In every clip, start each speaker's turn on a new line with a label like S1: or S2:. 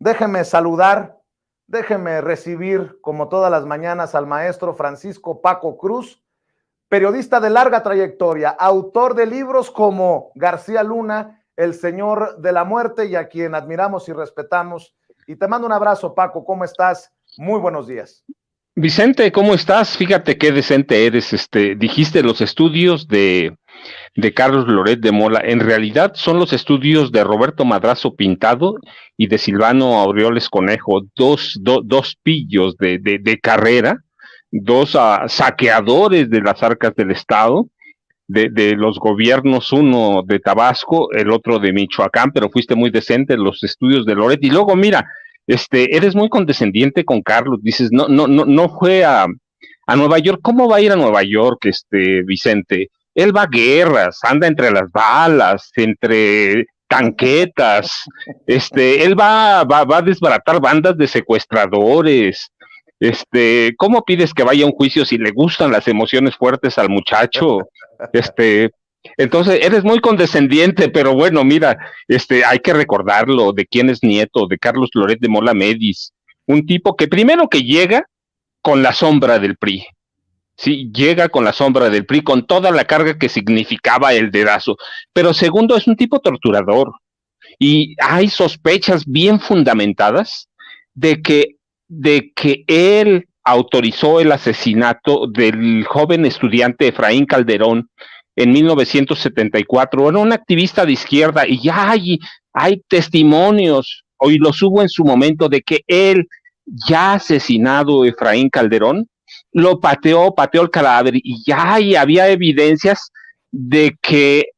S1: Déjeme saludar, déjeme recibir, como todas las mañanas, al maestro Francisco Paco Cruz, periodista de larga trayectoria, autor de libros como García Luna, El Señor de la Muerte, y a quien admiramos y respetamos. Y te mando un abrazo, Paco, ¿cómo estás? Muy buenos días.
S2: Vicente, ¿cómo estás? Fíjate qué decente eres. Dijiste los estudios de Carlos Loret de Mola. En realidad son los estudios de Roberto Madrazo Pintado y de Silvano Aureoles Conejo, dos pillos de carrera, dos saqueadores de las arcas del Estado, de los gobiernos, uno de Tabasco, el otro de Michoacán, pero fuiste muy decente en los estudios de Loret. Y luego, mira, eres muy condescendiente con Carlos, dices, no fue a Nueva York. ¿Cómo va a ir a Nueva York, Vicente? Él va a guerras, anda entre las balas, entre tanquetas, él va a desbaratar bandas de secuestradores. ¿Cómo pides que vaya a un juicio si le gustan las emociones fuertes al muchacho? Este, entonces eres muy condescendiente, pero bueno, mira, hay que recordarlo, de quién es nieto, de Carlos Loret de Mola Medis, un tipo que primero que llega con la sombra del PRI. Sí, llega con la sombra del PRI, con toda la carga que significaba el dedazo. Pero segundo, es un tipo torturador. Y hay sospechas bien fundamentadas de que, de que él autorizó el asesinato del joven estudiante Efraín Calderón en 1974. Era un activista de izquierda y ya hay testimonios, hoy los hubo en su momento, de que él, ya asesinado Efraín Calderón, lo pateó el cadáver y ya había evidencias de que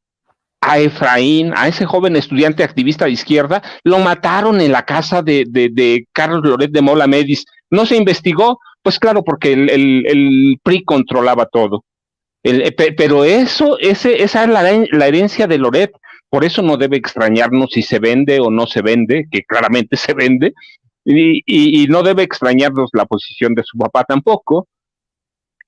S2: a Efraín, a ese joven estudiante activista de izquierda, lo mataron en la casa de Carlos Loret de Mola Medis. ¿No se investigó? Pues claro, porque el PRI controlaba todo. Pero esa es la herencia de Loret. Por eso no debe extrañarnos si se vende o no se vende, que claramente se vende, y no debe extrañarnos la posición de su papá tampoco.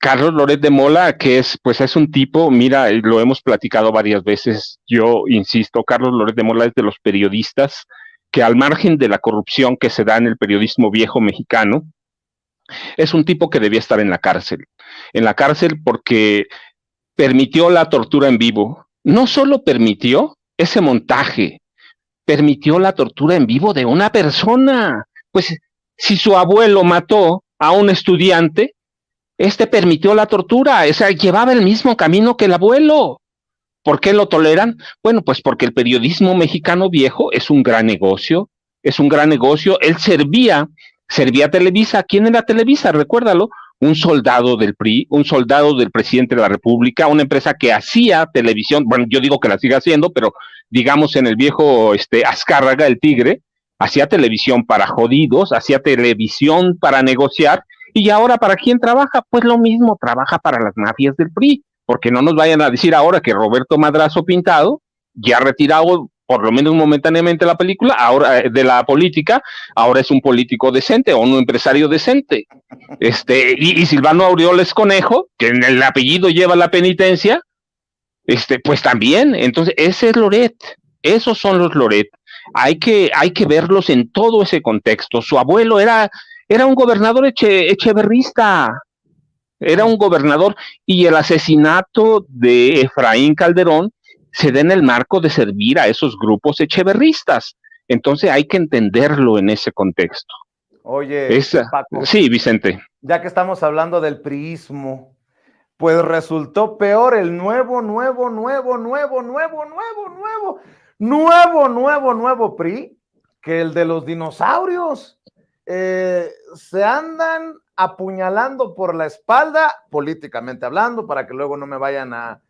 S2: Carlos Loret de Mola, que es un tipo, mira, lo hemos platicado varias veces, yo insisto, Carlos Loret de Mola es de los periodistas que, al margen de la corrupción que se da en el periodismo viejo mexicano, es un tipo que debía estar en la cárcel porque permitió la tortura en vivo. No solo permitió ese montaje, permitió la tortura en vivo de una persona. Pues si su abuelo mató a un estudiante, permitió la tortura, o sea, llevaba el mismo camino que el abuelo. ¿Por qué lo toleran? Bueno, pues porque el periodismo mexicano viejo es un gran negocio, es un gran negocio. Él servía a Televisa. ¿Quién era Televisa? Recuérdalo. Un soldado del PRI, un soldado del presidente de la República, una empresa que hacía televisión. Bueno, yo digo que la sigue haciendo, pero digamos en el viejo Azcárraga, el Tigre, hacía televisión para jodidos, hacía televisión para negociar. Y ahora, ¿para quién trabaja? Pues lo mismo, trabaja para las mafias del PRI, porque no nos vayan a decir ahora que Roberto Madrazo Pintado, ya retirado por lo menos momentáneamente la película, ahora de la política, ahora es un político decente o un empresario decente. Y Silvano Aureoles Conejo, que en el apellido lleva la penitencia, pues también. Entonces, ese es Loret, esos son los Loret. Hay que verlos en todo ese contexto. Su abuelo era un gobernador echeverrista, era un gobernador, y el asesinato de Efraín Calderón se da en el marco de servir a esos grupos echeverristas. Entonces hay que entenderlo en ese contexto.
S1: Oye, Paco,
S2: Sí, Vicente.
S1: ya que estamos hablando del priismo, pues resultó peor el nuevo PRI que el de los dinosaurios. Se andan apuñalando por la espalda, políticamente hablando, para que luego no me vayan a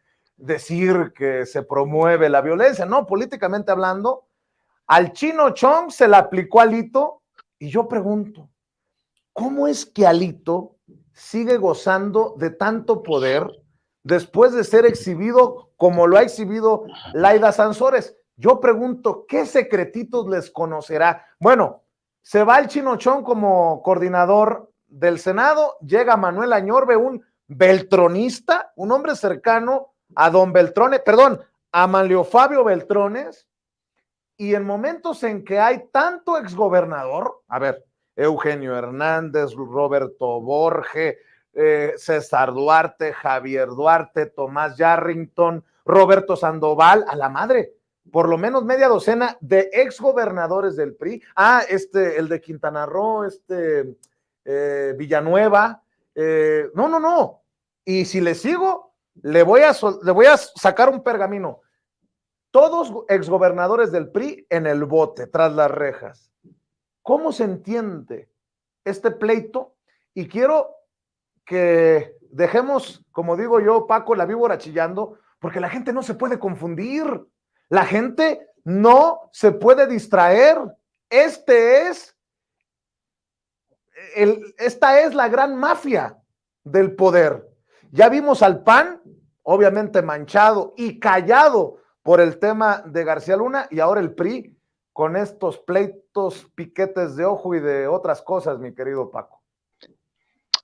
S1: decir que se promueve la violencia, no, políticamente hablando, al Chino Chong se le aplicó Alito, y yo pregunto, ¿cómo es que Alito sigue gozando de tanto poder después de ser exhibido como lo ha exhibido Laida Sansores? Yo pregunto, ¿qué secretitos les conocerá? Bueno, se va el Chinochón como coordinador del Senado, llega Manuel Añorbe, un beltronista, un hombre cercano a don Beltrones, perdón, a Manlio Fabio Beltrones, y en momentos en que hay tanto exgobernador, a ver, Eugenio Hernández, Roberto Borge, César Duarte, Javier Duarte, Tomás Yarrington, Roberto Sandoval, a la madre, por lo menos media docena de exgobernadores del PRI. El de Quintana Roo, Villanueva. No. Y si le sigo, le voy a sacar un pergamino. Todos exgobernadores del PRI en el bote, tras las rejas. ¿Cómo se entiende este pleito? Y quiero que dejemos, como digo yo, Paco, la víbora chillando, porque la gente no se puede confundir. La gente no se puede distraer. Esta es la gran mafia del poder. Ya vimos al PAN, obviamente manchado y callado por el tema de García Luna, y ahora el PRI con estos pleitos, piquetes de ojo y de otras cosas, mi querido Paco.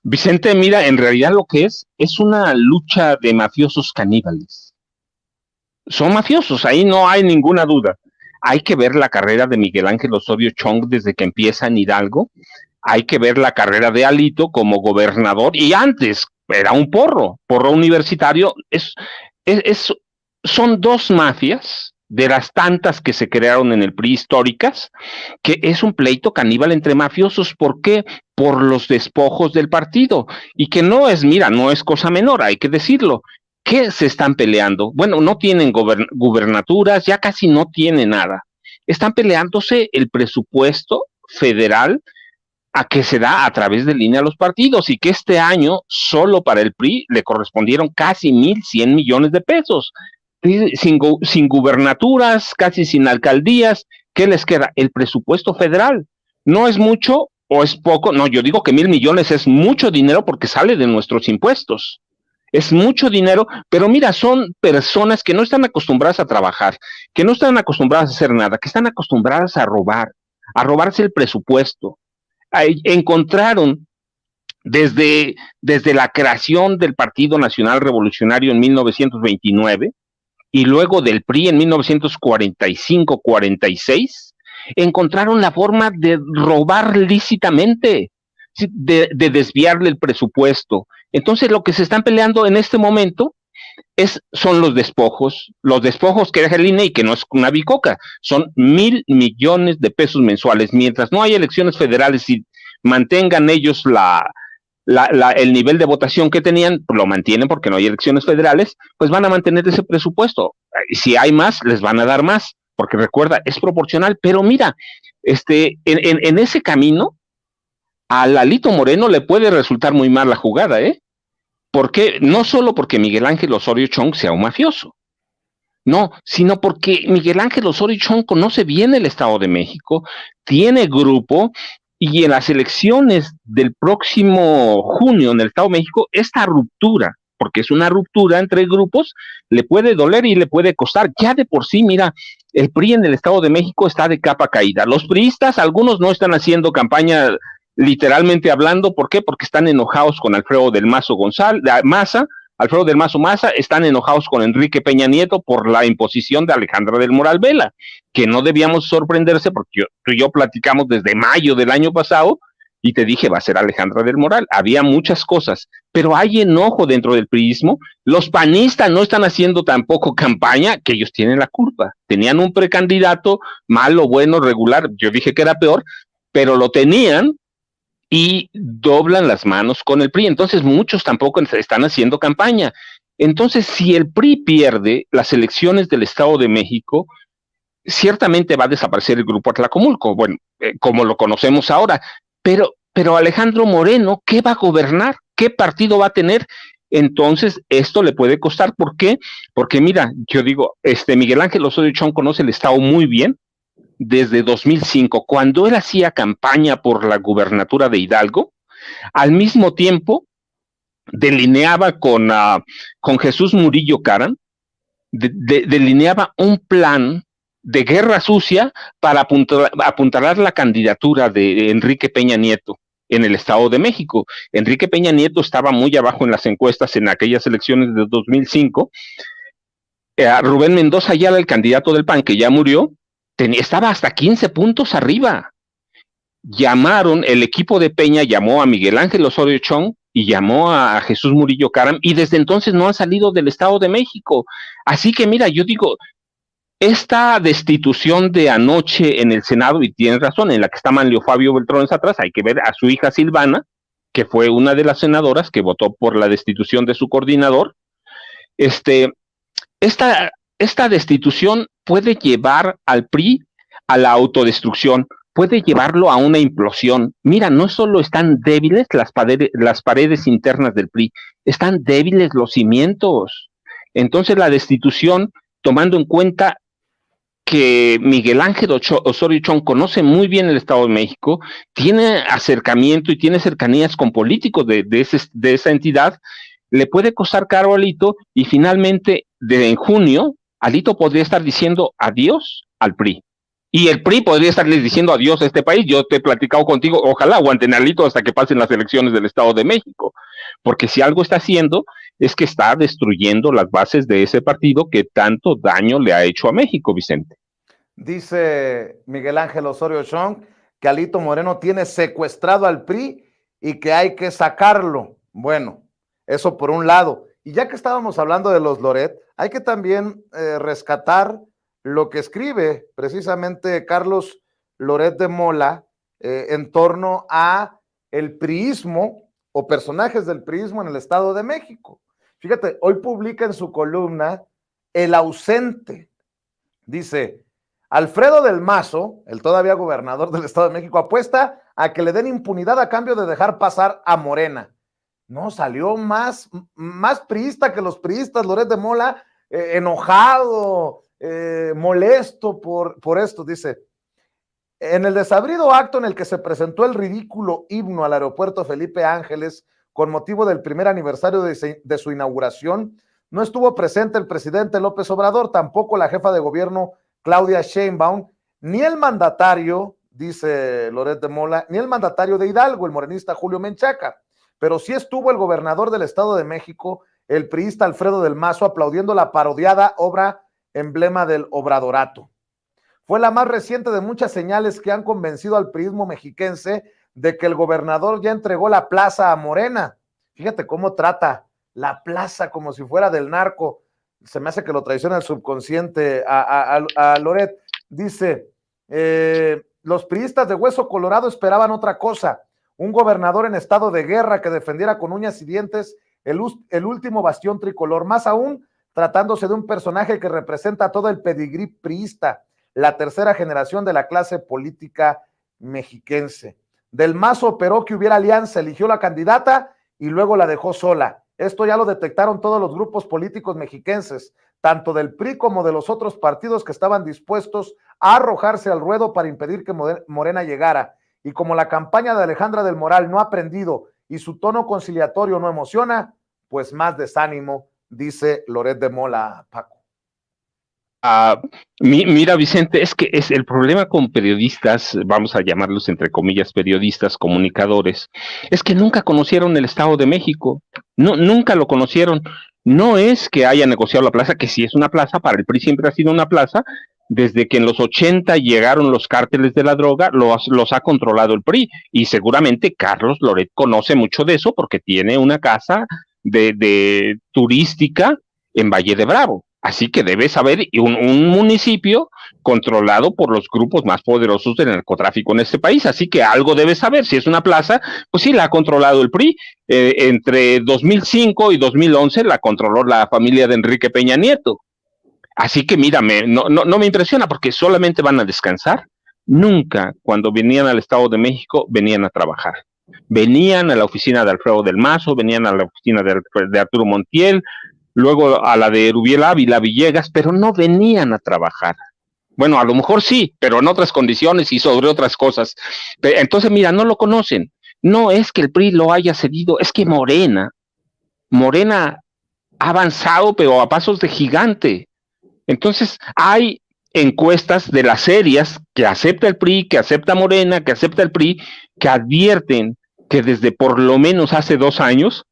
S2: Vicente, mira, en realidad lo que es una lucha de mafiosos caníbales. Son mafiosos, ahí no hay ninguna duda. Hay que ver la carrera de Miguel Ángel Osorio Chong desde que empieza en Hidalgo. Hay que ver la carrera de Alito como gobernador, y antes era un porro universitario. Son dos mafias de las tantas que se crearon en el PRI históricas, que es un pleito caníbal entre mafiosos. ¿Por qué? Por los despojos del partido, y que no es cosa menor, hay que decirlo. ¿Qué se están peleando? Bueno, no tienen gubernaturas, ya casi no tienen nada. Están peleándose el presupuesto federal a que se da a través de línea a los partidos, y que este año solo para el PRI le correspondieron casi 1,100 millones de pesos. Sin gubernaturas, casi sin alcaldías. ¿Qué les queda? El presupuesto federal. ¿No es mucho o es poco? No, yo digo que 1,000 millones es mucho dinero porque sale de nuestros impuestos. Es mucho dinero, pero mira, son personas que no están acostumbradas a trabajar, que no están acostumbradas a hacer nada, que están acostumbradas a robar, a robarse el presupuesto. Encontraron desde la creación del Partido Nacional Revolucionario en 1929, y luego del PRI en 1945-46, encontraron la forma de robar lícitamente, de desviarle el presupuesto. Entonces lo que se están peleando en este momento son los despojos que deja el INE, y que no es una bicoca, son 1,000 millones de pesos mensuales. Mientras no hay elecciones federales y mantengan ellos el nivel de votación que tenían, lo mantienen porque no hay elecciones federales, pues van a mantener ese presupuesto. Si hay más, les van a dar más, porque recuerda, es proporcional. Pero mira, en ese camino, a Lalito Moreno le puede resultar muy mal la jugada, ¿eh? Porque no solo porque Miguel Ángel Osorio Chong sea un mafioso, no, sino porque Miguel Ángel Osorio Chong conoce bien el Estado de México, tiene grupo, y en las elecciones del próximo junio en el Estado de México, esta ruptura, porque es una ruptura entre grupos, le puede doler y le puede costar. Ya de por sí, mira, el PRI en el Estado de México está de capa caída. Los priistas, algunos no están haciendo campaña literalmente hablando. ¿Por qué? Porque están enojados con Alfredo del Mazo Maza, están enojados con Enrique Peña Nieto por la imposición de Alejandra del Moral Vela, que no debíamos sorprenderse, porque tú y yo platicamos desde mayo del año pasado, y te dije, va a ser Alejandra del Moral. Había muchas cosas, pero hay enojo dentro del priismo. Los panistas no están haciendo tampoco campaña, que ellos tienen la culpa. Tenían un precandidato, malo, bueno, regular, yo dije que era peor, pero lo tenían, y doblan las manos con el PRI. Entonces muchos tampoco están haciendo campaña. Entonces, si el PRI pierde las elecciones del Estado de México, ciertamente va a desaparecer el Grupo Atlacomulco, bueno, como lo conocemos ahora. Pero Alejandro Moreno, ¿qué va a gobernar? ¿Qué partido va a tener? Entonces esto le puede costar. ¿Por qué? Porque mira, yo digo, Miguel Ángel Osorio Chong conoce el Estado muy bien. Desde 2005, cuando él hacía campaña por la gubernatura de Hidalgo, al mismo tiempo delineaba con Jesús Murillo Caram, delineaba un plan de guerra sucia para apuntalar la candidatura de Enrique Peña Nieto en el Estado de México. Enrique Peña Nieto estaba muy abajo en las encuestas en aquellas elecciones de 2005. Rubén Mendoza Ayala, el candidato del PAN, que ya murió, estaba hasta 15 puntos arriba. El equipo de Peña llamó a Miguel Ángel Osorio Chong y llamó a Jesús Murillo Caram, y desde entonces no han salido del Estado de México. Así que mira, yo digo, esta destitución de anoche en el Senado, y tienes razón, en la que está Manlio Fabio Beltrones atrás, hay que ver a su hija Silvana, que fue una de las senadoras que votó por la destitución de su coordinador. Esta destitución puede llevar al PRI a la autodestrucción, puede llevarlo a una implosión. Mira, no solo están débiles las paredes internas del PRI, están débiles los cimientos. Entonces la destitución, tomando en cuenta que Miguel Ángel Osorio Chong conoce muy bien el Estado de México, tiene acercamiento y tiene cercanías con políticos de esa entidad, le puede costar caro a Alito, y finalmente, en junio, Alito podría estar diciendo adiós al PRI. Y el PRI podría estarles diciendo adiós a este país. Yo te he platicado contigo, ojalá aguanten a Alito hasta que pasen las elecciones del Estado de México, porque si algo está haciendo es que está destruyendo las bases de ese partido que tanto daño le ha hecho a México, Vicente.
S1: Dice Miguel Ángel Osorio Chong que Alito Moreno tiene secuestrado al PRI y que hay que sacarlo. Bueno, eso por un lado. Y ya que estábamos hablando de los Loret, hay que también rescatar lo que escribe precisamente Carlos Loret de Mola en torno a el priismo o personajes del priismo en el Estado de México. Fíjate, hoy publica en su columna El ausente. Dice, Alfredo del Mazo, el todavía gobernador del Estado de México, apuesta a que le den impunidad a cambio de dejar pasar a Morena. No, salió más priista que los priistas, Loret de Mola, enojado, molesto por esto. Dice, en el desabrido acto en el que se presentó el ridículo himno al aeropuerto Felipe Ángeles con motivo del primer aniversario de su inauguración, no estuvo presente el presidente López Obrador, tampoco la jefa de gobierno Claudia Sheinbaum, ni el mandatario, dice Loret de Mola, ni el mandatario de Hidalgo, el morenista Julio Menchaca, pero sí estuvo el gobernador del Estado de México, el priista Alfredo del Mazo, aplaudiendo la parodiada obra emblema del obradorato. Fue la más reciente de muchas señales que han convencido al priismo mexiquense de que el gobernador ya entregó la plaza a Morena. Fíjate cómo trata la plaza como si fuera del narco. Se me hace que lo traiciona el subconsciente a Loret. Dice, los priistas de hueso colorado esperaban otra cosa, un gobernador en estado de guerra que defendiera con uñas y dientes el último bastión tricolor, más aún tratándose de un personaje que representa todo el pedigrí priista, la tercera generación de la clase política mexiquense. Del Mazo operó que hubiera alianza, eligió la candidata y luego la dejó sola. Esto ya lo detectaron todos los grupos políticos mexiquenses, tanto del PRI como de los otros partidos que estaban dispuestos a arrojarse al ruedo para impedir que Morena llegara. Y como la campaña de Alejandra del Moral no ha aprendido y su tono conciliatorio no emociona, pues más desánimo, dice Loret de Mola, Paco.
S2: Mira, Vicente, es que es el problema con periodistas, vamos a llamarlos entre comillas periodistas, comunicadores, es que nunca conocieron el Estado de México, nunca lo conocieron. No es que haya negociado la plaza, que sí es una plaza, para el PRI siempre ha sido una plaza, desde que en los 80 llegaron los cárteles de la droga, los ha controlado el PRI, y seguramente Carlos Loret conoce mucho de eso porque tiene una casa de turística en Valle de Bravo. Así que debe saber, un municipio controlado por los grupos más poderosos del narcotráfico en este país. Así que algo debe saber. Si es una plaza, pues sí, la ha controlado el PRI. Entre 2005 y 2011 la controló la familia de Enrique Peña Nieto. Así que mírame, no me impresiona porque solamente van a descansar. Nunca, cuando venían al Estado de México, venían a trabajar. Venían a la oficina de Alfredo del Mazo, venían a la oficina de Arturo Montiel, luego a la de Rubiel Ávila Villegas, pero no venían a trabajar. Bueno, a lo mejor sí, pero en otras condiciones y sobre otras cosas. Entonces, mira, no lo conocen. No es que el PRI lo haya cedido, es que Morena ha avanzado, pero a pasos de gigante. Entonces, hay encuestas de las serias que acepta el PRI, que acepta Morena, que acepta el PRI, que advierten que desde por lo menos hace 2 años,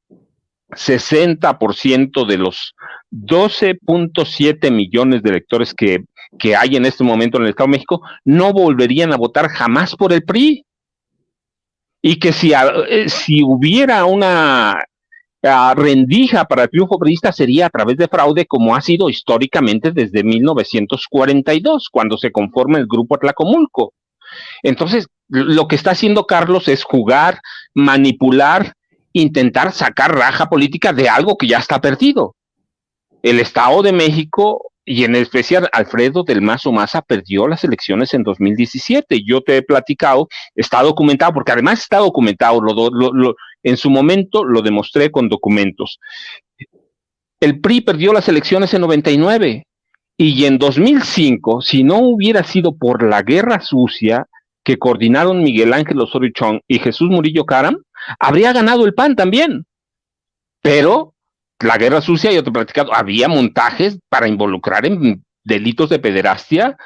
S2: 60% de los 12.7 millones de electores que que hay en este momento en el Estado de México, no volverían a votar jamás por el PRI. Y que si hubiera una rendija para el triunfo priista sería a través de fraude, como ha sido históricamente desde 1942, cuando se conforma el Grupo Tlacomulco. Entonces, lo que está haciendo Carlos es jugar, manipular, intentar sacar raja política de algo que ya está perdido. El Estado de México, y en especial Alfredo del Mazo Maza, perdió las elecciones en 2017. Yo te he platicado, está documentado, porque además está documentado, en su momento lo demostré con documentos. El PRI perdió las elecciones en 99 y en 2005, si no hubiera sido por la guerra sucia que coordinaron Miguel Ángel Osorio Chong y Jesús Murillo Caram, habría ganado el PAN también. Pero la guerra sucia, yo te he platicado, había montajes para involucrar en delitos de pederastia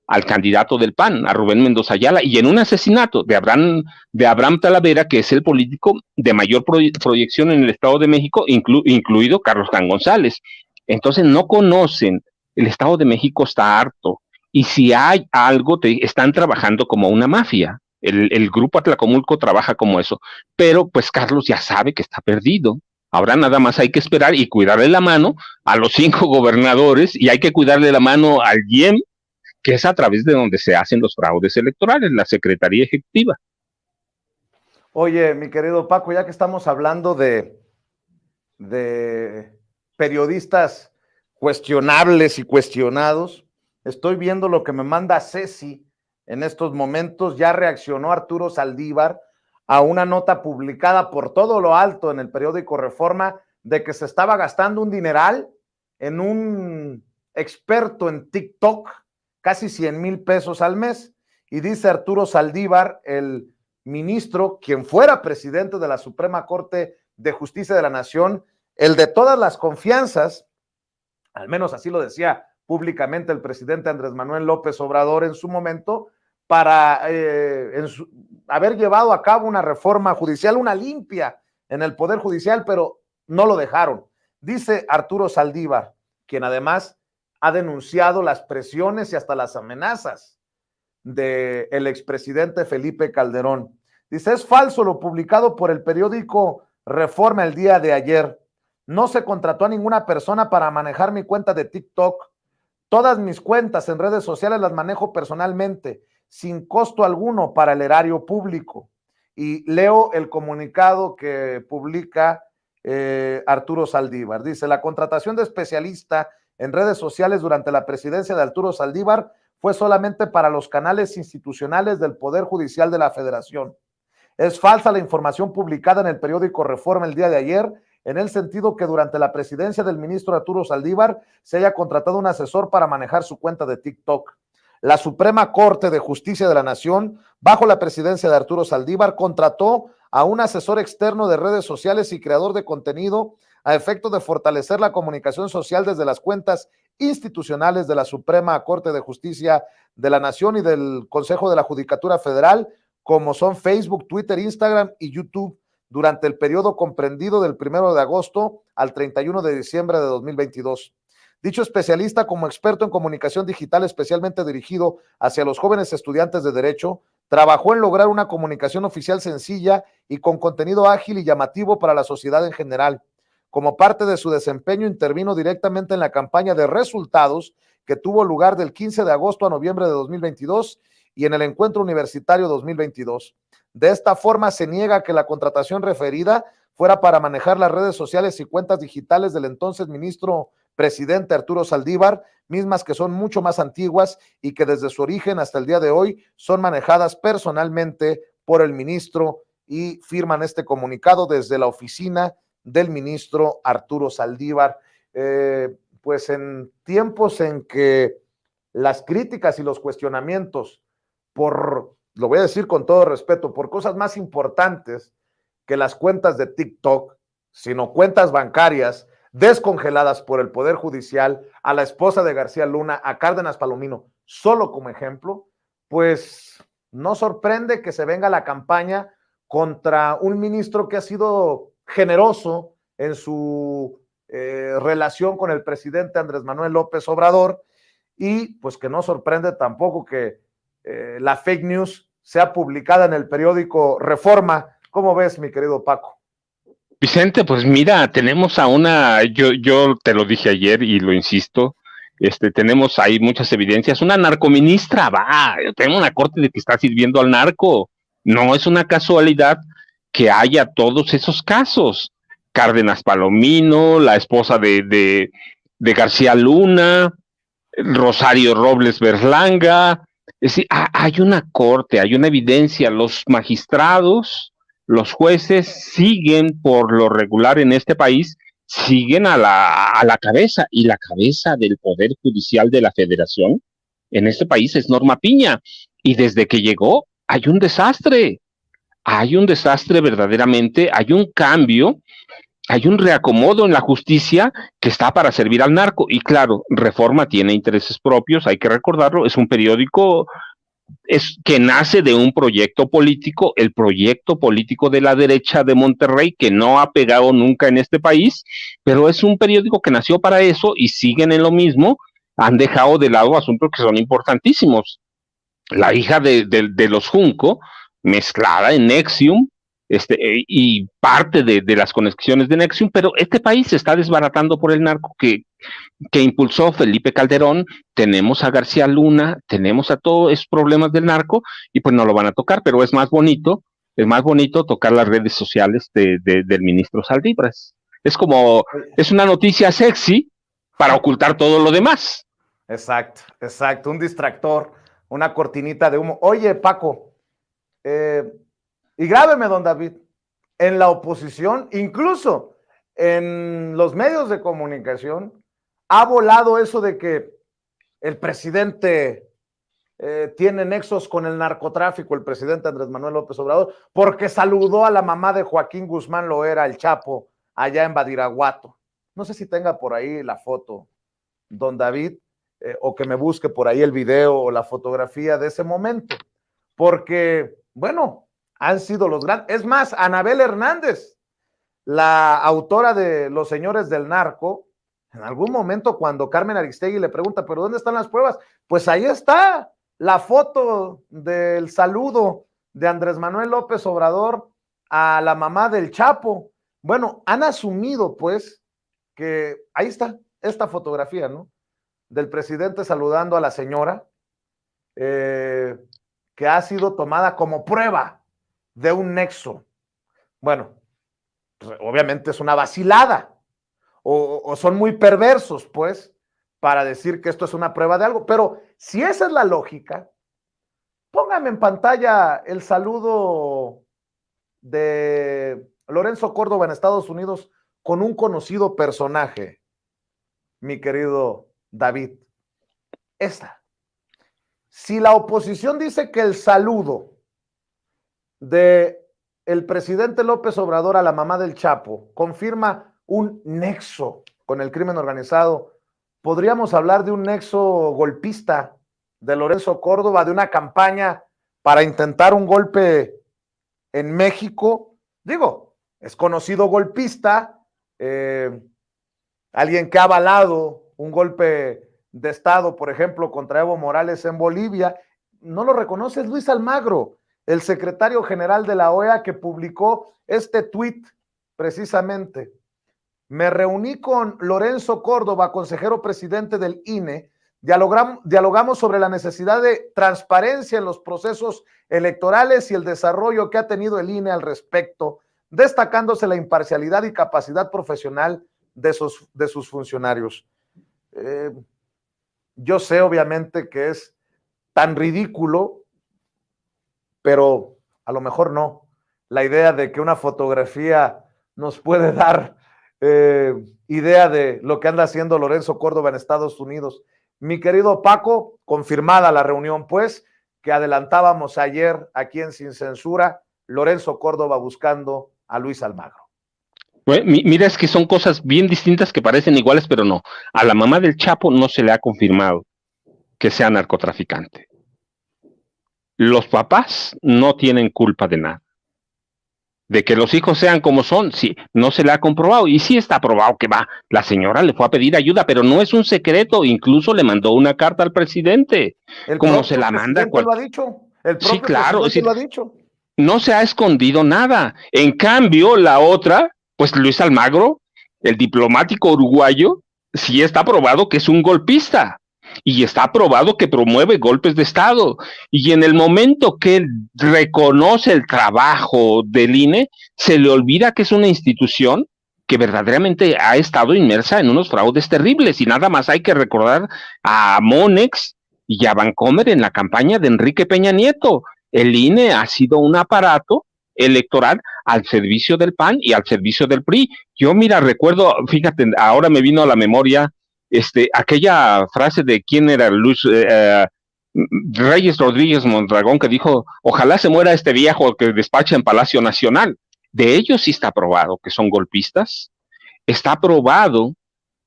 S2: al candidato del PAN, a Rubén Mendoza Ayala, y en un asesinato de Abraham Talavera, que es el político de mayor proyección en el Estado de México, incluido Carlos Tan González. Entonces no conocen, el Estado de México está harto, y si hay algo, están trabajando como una mafia. El grupo Atlacomulco trabaja como eso, pero pues Carlos ya sabe que está perdido. Ahora nada más hay que esperar y cuidarle la mano a los 5 gobernadores, y hay que cuidarle la mano al IEM, que es a través de donde se hacen los fraudes electorales, la Secretaría Ejecutiva.
S1: Oye, mi querido Paco, ya que estamos hablando de periodistas cuestionables y cuestionados, estoy viendo lo que me manda Ceci en estos momentos. Ya reaccionó Arturo Saldívar a una nota publicada por todo lo alto en el periódico Reforma de que se estaba gastando un dineral en un experto en TikTok, casi 100,000 pesos al mes. Y dice Arturo Saldívar, el ministro, quien fuera presidente de la Suprema Corte de Justicia de la Nación, el de todas las confianzas, al menos así lo decía públicamente el presidente Andrés Manuel López Obrador en su momento, para haber llevado a cabo una reforma judicial, una limpia en el Poder Judicial, pero no lo dejaron. Dice Arturo Saldívar, quien además ha denunciado las presiones y hasta las amenazas del expresidente Felipe Calderón. Dice, es falso lo publicado por el periódico Reforma el día de ayer. No se contrató a ninguna persona para manejar mi cuenta de TikTok. Todas mis cuentas en redes sociales las manejo personalmente, sin costo alguno para el erario público. Y leo el comunicado que publica Arturo Saldívar. Dice, la contratación de especialista en redes sociales durante la presidencia de Arturo Saldívar fue solamente para los canales institucionales del Poder Judicial de la Federación. Es falsa la información publicada en el periódico Reforma el día de ayer, en el sentido que durante la presidencia del ministro Arturo Saldívar se haya contratado un asesor para manejar su cuenta de TikTok. La Suprema Corte de Justicia de la Nación, bajo la presidencia de Arturo Saldívar, contrató a un asesor externo de redes sociales y creador de contenido a efecto de fortalecer la comunicación social desde las cuentas institucionales de la Suprema Corte de Justicia de la Nación y del Consejo de la Judicatura Federal, como son Facebook, Twitter, Instagram y YouTube, durante el periodo comprendido del 1 de agosto al 31 de diciembre de 2022. Dicho especialista, como experto en comunicación digital especialmente dirigido hacia los jóvenes estudiantes de Derecho, trabajó en lograr una comunicación oficial sencilla y con contenido ágil y llamativo para la sociedad en general. Como parte de su desempeño, intervino directamente en la campaña de resultados que tuvo lugar del 15 de agosto a noviembre de 2022 y en el encuentro universitario 2022. De esta forma, se niega que la contratación referida fuera para manejar las redes sociales y cuentas digitales del entonces ministro presidente Arturo Saldívar, mismas que son mucho más antiguas y que desde su origen hasta el día de hoy son manejadas personalmente por el ministro, y firman este comunicado desde la oficina del ministro Arturo Saldívar. Pues en tiempos en que las críticas y los cuestionamientos lo voy a decir con todo respeto, por cosas más importantes que las cuentas de TikTok, sino cuentas bancarias descongeladas por el Poder Judicial, a la esposa de García Luna, a Cárdenas Palomino, solo como ejemplo, pues no sorprende que se venga la campaña contra un ministro que ha sido generoso en su relación con el presidente Andrés Manuel López Obrador, y pues que no sorprende tampoco que la fake news sea publicada en el periódico Reforma. ¿Cómo ves, mi querido Paco?
S2: Vicente, pues mira, tenemos a yo te lo dije ayer y lo insisto, tenemos ahí muchas evidencias, una narcoministra, tenemos una corte de que está sirviendo al narco, no es una casualidad que haya todos esos casos, Cárdenas Palomino, la esposa de García Luna, Rosario Robles Berlanga, es decir, hay una corte, hay una evidencia, los magistrados, los jueces siguen por lo regular en este país, siguen a la cabeza, y la cabeza del Poder Judicial de la Federación en este país es Norma Piña, y desde que llegó hay un desastre verdaderamente, hay un reacomodo en la justicia que está para servir al narco. Y claro, Reforma tiene intereses propios, hay que recordarlo, es un periódico que nace de un proyecto político, el proyecto político de la derecha de Monterrey, que no ha pegado nunca en este país, pero es un periódico que nació para eso y siguen en lo mismo, han dejado de lado asuntos que son importantísimos. La hija de los Junco, mezclada en Nexium, y parte de las conexiones de Nexium, pero este país se está desbaratando por el narco que impulsó Felipe Calderón. Tenemos a García Luna, tenemos a todos esos problemas del narco, y pues no lo van a tocar, pero es más bonito tocar las redes sociales del ministro Saldívar. Es una noticia sexy para ocultar todo lo demás.
S1: Exacto, un distractor, una cortinita de humo. Oye, Paco, y grábeme, don David, en la oposición, incluso en los medios de comunicación, ha volado eso de que el presidente tiene nexos con el narcotráfico, el presidente Andrés Manuel López Obrador, porque saludó a la mamá de Joaquín Guzmán Loera, el Chapo, allá en Badiraguato. No sé si tenga por ahí la foto, don David, o que me busque por ahí el video o la fotografía de ese momento, porque, bueno, han sido los grandes. Es más, Anabel Hernández, la autora de Los Señores del Narco, en algún momento cuando Carmen Aristegui le pregunta, ¿pero dónde están las pruebas? Pues ahí está la foto del saludo de Andrés Manuel López Obrador a la mamá del Chapo. Bueno, han asumido pues que ahí está esta fotografía, ¿no? Del presidente saludando a la señora, que ha sido tomada como prueba de un nexo. Bueno, pues obviamente es una vacilada, o son muy perversos, pues, para decir que esto es una prueba de algo. Pero si esa es la lógica, póngame en pantalla el saludo de Lorenzo Córdoba en Estados Unidos con un conocido personaje, mi querido David. Esta. Si la oposición dice que el saludo de el presidente López Obrador a la mamá del Chapo confirma un nexo con el crimen organizado, podríamos hablar de un nexo golpista de Lorenzo Córdoba, de una campaña para intentar un golpe en México. Digo, es conocido golpista, alguien que ha avalado un golpe de Estado, por ejemplo, contra Evo Morales en Bolivia. No lo reconoces, Luis Almagro, el secretario general de la OEA, que publicó este tuit precisamente. Me reuní con Lorenzo Córdoba, consejero presidente del INE, dialogamos sobre la necesidad de transparencia en los procesos electorales y el desarrollo que ha tenido el INE al respecto, destacándose la imparcialidad y capacidad profesional de sus funcionarios. Yo sé obviamente que es tan ridículo, pero a lo mejor no. La idea de que una fotografía nos puede dar idea de lo que anda haciendo Lorenzo Córdoba en Estados Unidos. Mi querido Paco, confirmada la reunión, pues, que adelantábamos ayer aquí en Sin Censura, Lorenzo Córdoba buscando a Luis Almagro.
S2: Bueno, mira, es que son cosas bien distintas que parecen iguales, pero no. A la mamá del Chapo no se le ha confirmado que sea narcotraficante. Los papás no tienen culpa de nada. de que los hijos sean como son, sí, no se le ha comprobado, y sí está probado que va, la señora le fue a pedir ayuda, pero no es un secreto, incluso le mandó una carta al presidente,
S1: El
S2: como se
S1: propio
S2: la manda
S1: presidente
S2: cual...
S1: lo ha dicho. El
S2: Sí,
S1: propio
S2: claro, es
S1: presidente lo
S2: decir,
S1: ha dicho.
S2: no se ha escondido nada. En cambio, la otra, pues Luis Almagro, el diplomático uruguayo, sí está probado que es un golpista y está probado que promueve golpes de Estado. Y en el momento que él reconoce el trabajo del INE, se le olvida que es una institución que verdaderamente ha estado inmersa en unos fraudes terribles. Y nada más hay que recordar a Monex y a Vancomer en la campaña de Enrique Peña Nieto. El INE ha sido un aparato electoral al servicio del PAN y al servicio del PRI. Yo, mira, recuerdo, fíjate, ahora me vino a la memoria aquella frase de quién era Luis Reyes Rodríguez Mondragón, que dijo, ojalá se muera este viejo que despacha en Palacio Nacional. De ellos sí está probado que son golpistas, está probado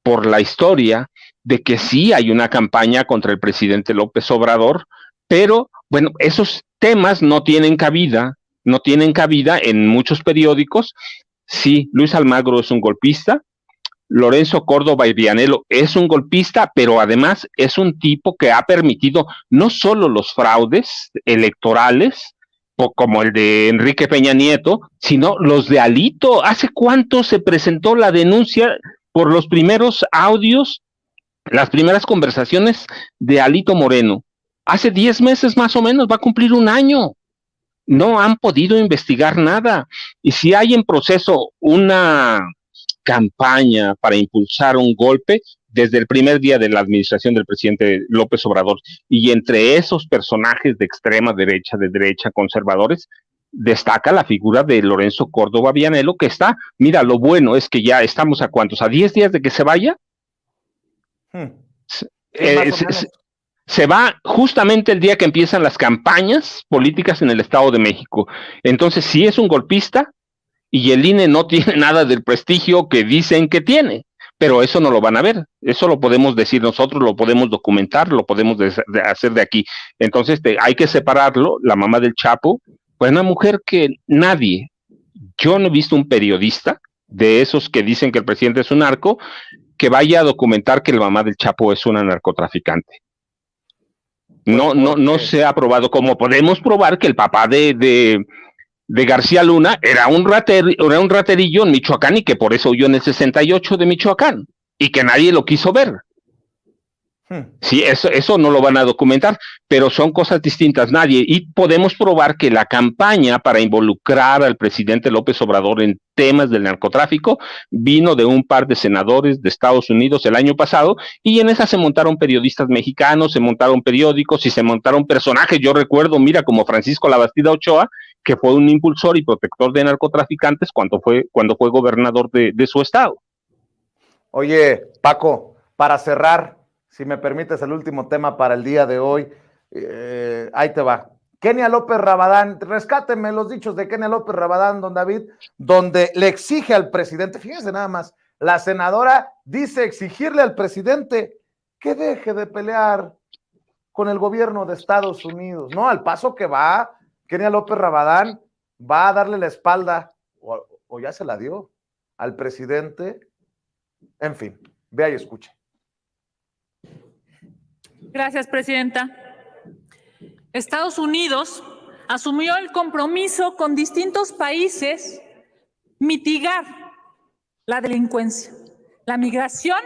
S2: por la historia de que sí hay una campaña contra el presidente López Obrador, pero bueno, esos temas no tienen cabida en muchos periódicos. Sí, Luis Almagro es un golpista, Lorenzo Córdoba y Vianello es un golpista, pero además es un tipo que ha permitido no solo los fraudes electorales, como el de Enrique Peña Nieto, sino los de Alito. ¿Hace cuánto se presentó la denuncia por los primeros audios, las primeras conversaciones de Alito Moreno? Hace 10 meses más o menos, va a cumplir un año. No han podido investigar nada. Y si hay en proceso una campaña para impulsar un golpe desde el primer día de la administración del presidente López Obrador, y entre esos personajes de extrema derecha, de derecha, conservadores, destaca la figura de Lorenzo Córdoba Vianello, que está, mira, lo bueno es que ya estamos a cuántos, a 10 días de que se vaya.
S1: Sí,
S2: Se va justamente el día que empiezan las campañas políticas en el Estado de México. Entonces, si es un golpista, y el INE no tiene nada del prestigio que dicen que tiene, pero eso no lo van a ver, eso lo podemos decir nosotros, lo podemos documentar, lo podemos hacer de aquí. Entonces hay que separarlo. La mamá del Chapo fue una mujer que nadie, yo no he visto un periodista de esos que dicen que el presidente es un narco, que vaya a documentar que la mamá del Chapo es una narcotraficante. No se ha probado, como podemos probar que el papá de García Luna era un raterillo en Michoacán y que por eso huyó en el 68 de Michoacán y que nadie lo quiso ver. Sí, eso no lo van a documentar, pero son cosas distintas, nadie. Y podemos probar que la campaña para involucrar al presidente López Obrador en temas del narcotráfico vino de un par de senadores de Estados Unidos el año pasado, y en esa se montaron periodistas mexicanos, se montaron periódicos y se montaron personajes. Yo recuerdo, mira, como Francisco Labastida Ochoa, que fue un impulsor y protector de narcotraficantes cuando fue gobernador de su estado.
S1: Oye, Paco, para cerrar, si me permites el último tema para el día de hoy, ahí te va. Kenia López Rabadán, rescáteme los dichos de Kenia López Rabadán, don David, donde le exige al presidente, fíjense nada más, la senadora dice exigirle al presidente que deje de pelear con el gobierno de Estados Unidos, ¿no? Al paso que va, Kenia López Rabadán va a darle la espalda, o ya se la dio, al presidente. En fin, vea y escuche.
S3: Gracias, presidenta. Estados Unidos asumió el compromiso con distintos países mitigar la delincuencia, la migración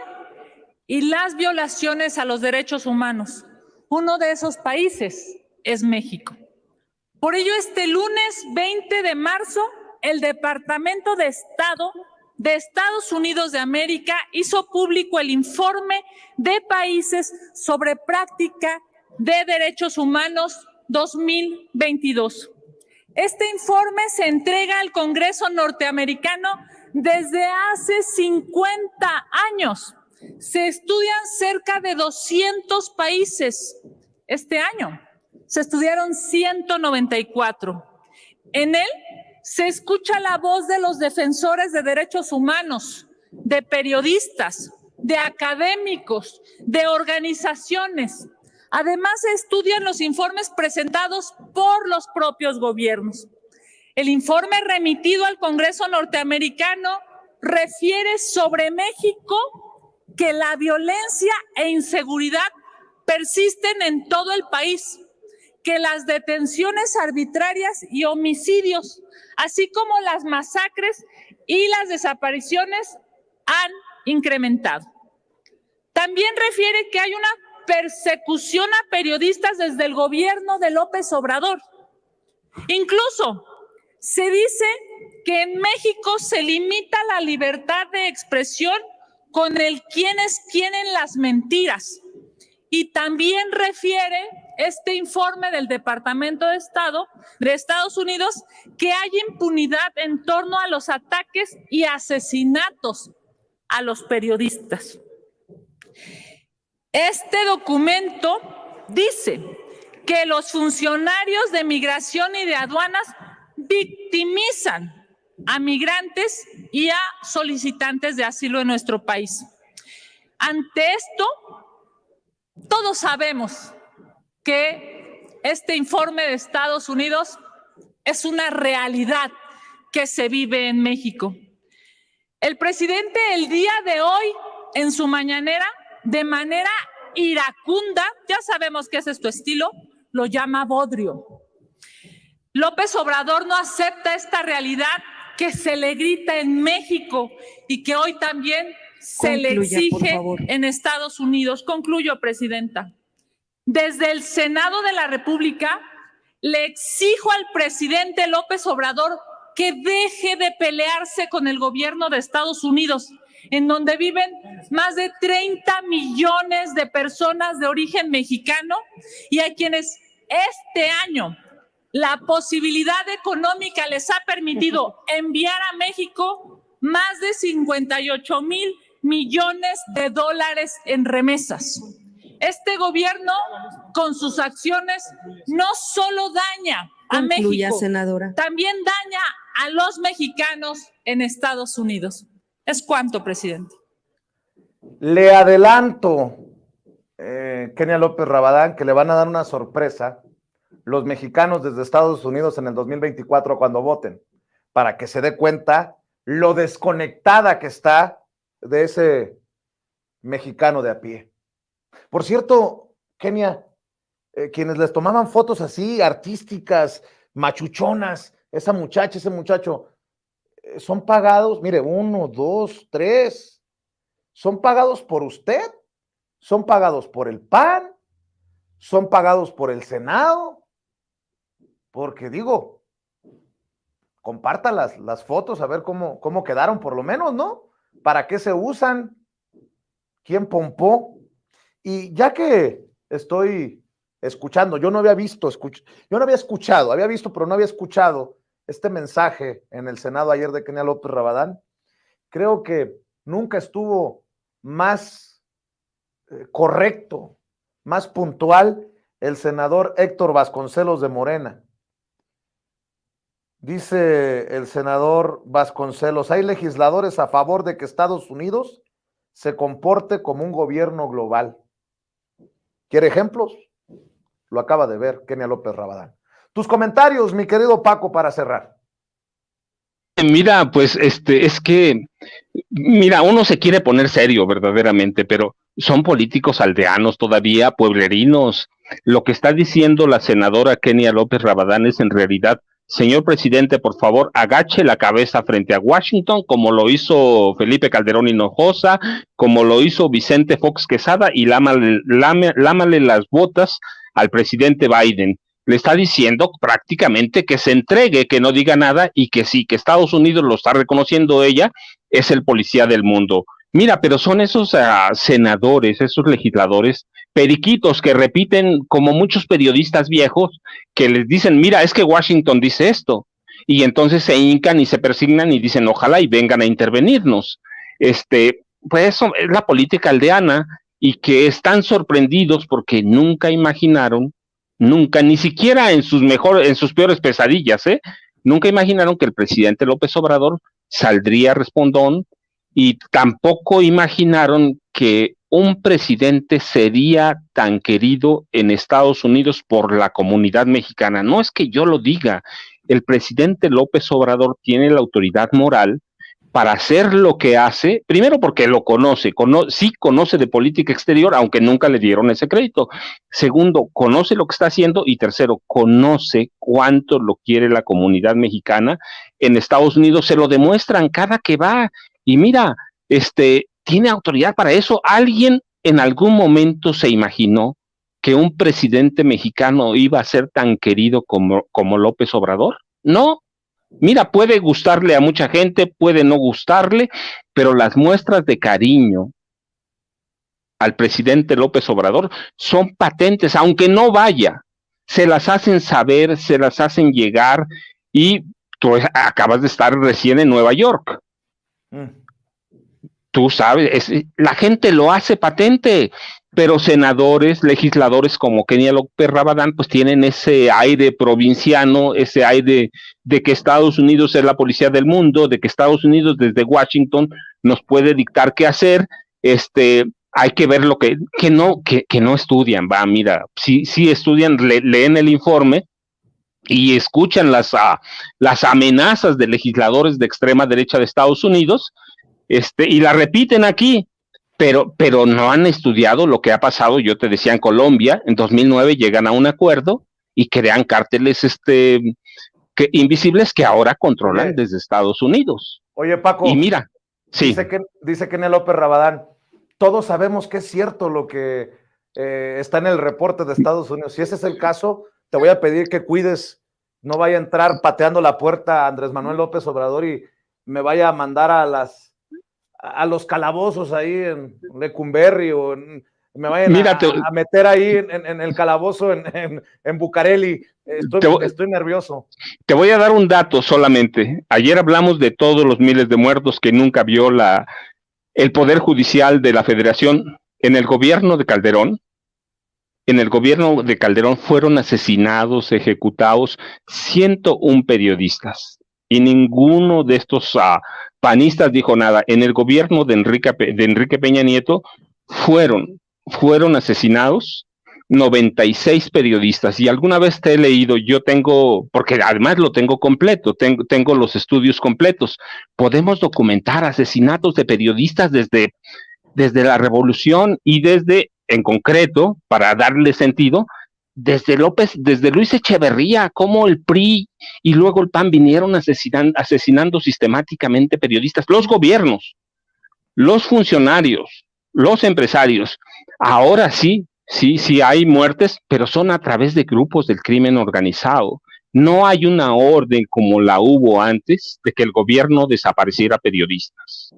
S3: y las violaciones a los derechos humanos. Uno de esos países es México. Por ello, este lunes 20 de marzo, el Departamento de Estado de Estados Unidos de América hizo público el informe de países sobre práctica de derechos humanos 2022. Este informe se entrega al Congreso norteamericano desde hace 50 años. Se estudian cerca de 200 países. Este año se estudiaron 194. En él se escucha la voz de los defensores de derechos humanos, de periodistas, de académicos, de organizaciones. Además, se estudian los informes presentados por los propios gobiernos. El informe remitido al Congreso norteamericano refiere sobre México que la violencia e inseguridad persisten en todo el país, que las detenciones arbitrarias y homicidios, así como las masacres y las desapariciones, han incrementado. También refiere que hay una persecución a periodistas desde el gobierno de López Obrador. Incluso se dice que en México se limita la libertad de expresión con el quienes quieren las mentiras. Y también refiere este informe del Departamento de Estado de Estados Unidos que hay impunidad en torno a los ataques y asesinatos a los periodistas. Este documento dice que los funcionarios de migración y de aduanas victimizan a migrantes y a solicitantes de asilo en nuestro país. Ante esto, todos sabemos que este informe de Estados Unidos es una realidad que se vive en México. El presidente el día de hoy, en su mañanera, de manera iracunda, ya sabemos que ese es tu estilo, lo llama bodrio. López Obrador no acepta esta realidad que se le grita en México y que hoy también se le exige en Estados Unidos. Concluyo, presidenta. Desde el Senado de la República le exijo al presidente López Obrador que deje de pelearse con el gobierno de Estados Unidos, en donde viven más de 30 millones de personas de origen mexicano y a quienes este año la posibilidad económica les ha permitido enviar a México más de 58,000 millones de dólares en remesas. Este gobierno, con sus acciones, no solo daña a México,
S4: senadora,
S3: también daña a los mexicanos en Estados Unidos. Es cuanto, presidente.
S1: Le adelanto, Kenia López Rabadán, que le van a dar una sorpresa los mexicanos desde Estados Unidos en el 2024 cuando voten, para que se dé cuenta lo desconectada que está de ese mexicano de a pie. Por cierto, Kenia, quienes les tomaban fotos así, artísticas, machuchonas, esa muchacha, ese muchacho, son pagados, mire, 1, 2, 3, son pagados por usted, son pagados por el PAN, son pagados por el Senado, porque digo, comparta las fotos a ver cómo quedaron por lo menos, ¿no? ¿Para qué se usan? ¿Quién pompó? Y ya que estoy escuchando, yo no había escuchado, había visto, pero no había escuchado este mensaje en el Senado ayer de Kenia López Rabadán. Creo que nunca estuvo más correcto, más puntual el senador Héctor Vasconcelos de Morena. Dice el senador Vasconcelos, hay legisladores a favor de que Estados Unidos se comporte como un gobierno global. ¿Quiere ejemplos? Lo acaba de ver Kenia López Rabadán. Tus comentarios, mi querido Paco, para cerrar.
S2: Mira, pues es que, mira, uno se quiere poner serio verdaderamente, pero son políticos aldeanos todavía, pueblerinos. Lo que está diciendo la senadora Kenia López Rabadán es en realidad, señor presidente, por favor, agache la cabeza frente a Washington, como lo hizo Felipe Calderón Hinojosa, como lo hizo Vicente Fox Quesada, y lámale las botas al presidente Biden. Le está diciendo prácticamente que se entregue, que no diga nada y que sí, que Estados Unidos lo está reconociendo ella, es el policía del mundo. Mira, pero son esos senadores, esos legisladores, periquitos que repiten como muchos periodistas viejos que les dicen, mira, es que Washington dice esto. Y entonces se hincan y se persignan y dicen, ojalá y vengan a intervenirnos. Pues eso es la política aldeana y que están sorprendidos porque nunca imaginaron, ni siquiera en sus peores pesadillas, nunca imaginaron que el presidente López Obrador saldría respondón y tampoco imaginaron que un presidente sería tan querido en Estados Unidos por la comunidad mexicana. No es que yo lo diga, el presidente López Obrador tiene la autoridad moral para hacer lo que hace, primero porque lo sí conoce de política exterior, aunque nunca le dieron ese crédito. Segundo, conoce lo que está haciendo, y tercero, conoce cuánto lo quiere la comunidad mexicana en Estados Unidos, se lo demuestran cada que va, y mira, tiene autoridad para eso. ¿Alguien en algún momento se imaginó que un presidente mexicano iba a ser tan querido como López Obrador? No. Mira, puede gustarle a mucha gente, puede no gustarle, pero las muestras de cariño al presidente López Obrador son patentes, aunque no vaya, se las hacen saber, se las hacen llegar, y tú acabas de estar recién en Nueva York. Tú sabes, la gente lo hace patente, pero senadores, legisladores como Kenia López Rabadán, pues tienen ese aire provinciano, ese aire de que Estados Unidos es la policía del mundo, de que Estados Unidos desde Washington nos puede dictar qué hacer. Hay que ver lo que no estudian, mira, sí estudian, leen el informe y escuchan las amenazas de legisladores de extrema derecha de Estados Unidos, y la repiten aquí, pero no han estudiado lo que ha pasado. Yo te decía, en Colombia, en 2009 llegan a un acuerdo y crean cárteles invisibles que ahora controlan desde Estados Unidos.
S1: Oye, Paco,
S2: y mira, sí.
S1: Dice Kenia López Rabadán, todos sabemos que es cierto lo que está en el reporte de Estados Unidos. Si ese es el caso, te voy a pedir que cuides, no vaya a entrar pateando la puerta a Andrés Manuel López Obrador y me vaya a mandar a los calabozos ahí en Lecumberri, o me vayan a meter ahí en el calabozo en Bucareli. Estoy nervioso.
S2: Te voy a dar un dato solamente. Ayer hablamos de todos los miles de muertos que nunca vio el Poder Judicial de la Federación. En el gobierno de Calderón fueron asesinados, ejecutados 101 periodistas, y ninguno de estos panistas dijo nada. En el gobierno de Enrique Peña Nieto fueron asesinados 96 periodistas, y alguna vez te he leído, porque además lo tengo completo, tengo los estudios completos, podemos documentar asesinatos de periodistas desde la Revolución, y en concreto, para darle sentido, desde Luis Echeverría, como el PRI y luego el PAN vinieron asesinando sistemáticamente periodistas, los gobiernos, los funcionarios, los empresarios. Ahora sí hay muertes, pero son a través de grupos del crimen organizado. No hay una orden como la hubo antes de que el gobierno desapareciera periodistas.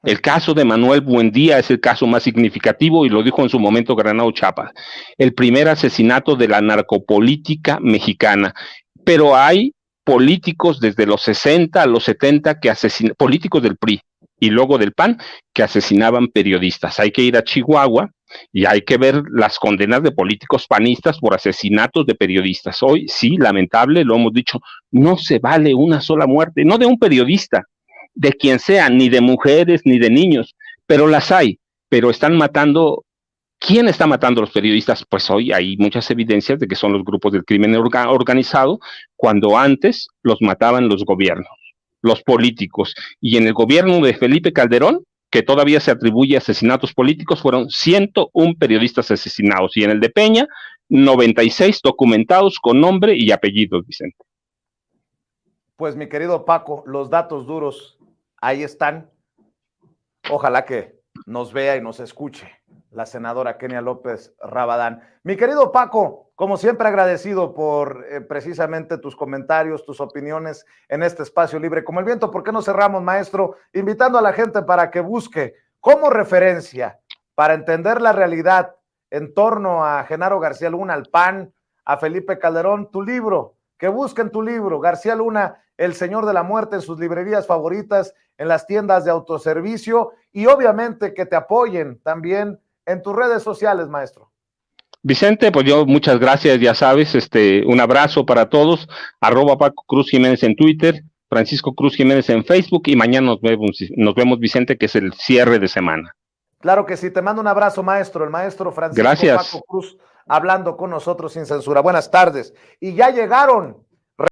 S2: El caso de Manuel Buendía es el caso más significativo, y lo dijo en su momento Granados Chapa, el primer asesinato de la narcopolítica mexicana. Pero hay políticos desde los 60 a los 70 políticos del PRI y luego del PAN, que asesinaban periodistas. Hay que ir a Chihuahua y hay que ver las condenas de políticos panistas por asesinatos de periodistas. Hoy, sí, lamentable, lo hemos dicho, no se vale una sola muerte, no de un periodista, de quien sea, ni de mujeres, ni de niños, pero las hay, pero están matando. ¿Quién está matando a los periodistas? Pues hoy hay muchas evidencias de que son los grupos del crimen organizado, cuando antes los mataban los gobiernos, los políticos. Y en el gobierno de Felipe Calderón, que todavía se atribuye asesinatos políticos, fueron 101 periodistas asesinados, y en el de Peña, 96 documentados con nombre y apellidos, Vicente.
S1: Pues mi querido Paco, los datos duros ahí están. Ojalá que nos vea y nos escuche la senadora Kenia López Rabadán. Mi querido Paco, como siempre agradecido por precisamente tus comentarios, tus opiniones en este espacio libre como el viento. ¿Por qué no cerramos, maestro, invitando a la gente para que busque como referencia para entender la realidad en torno a Genaro García Luna, al PAN, a Felipe Calderón, tu libro? Que busquen tu libro, García Luna, El Señor de la Muerte, en sus librerías favoritas, en las tiendas de autoservicio, y obviamente que te apoyen también en tus redes sociales, maestro.
S2: Vicente, pues yo muchas gracias, ya sabes, un abrazo para todos, @Paco Cruz Jiménez en Twitter, Francisco Cruz Jiménez en Facebook, y mañana nos vemos, Vicente, que es el cierre de semana.
S1: Claro que sí, te mando un abrazo, maestro, el maestro Francisco
S2: Gracias.
S1: Paco Cruz, hablando con nosotros sin censura. Buenas tardes. Y ya llegaron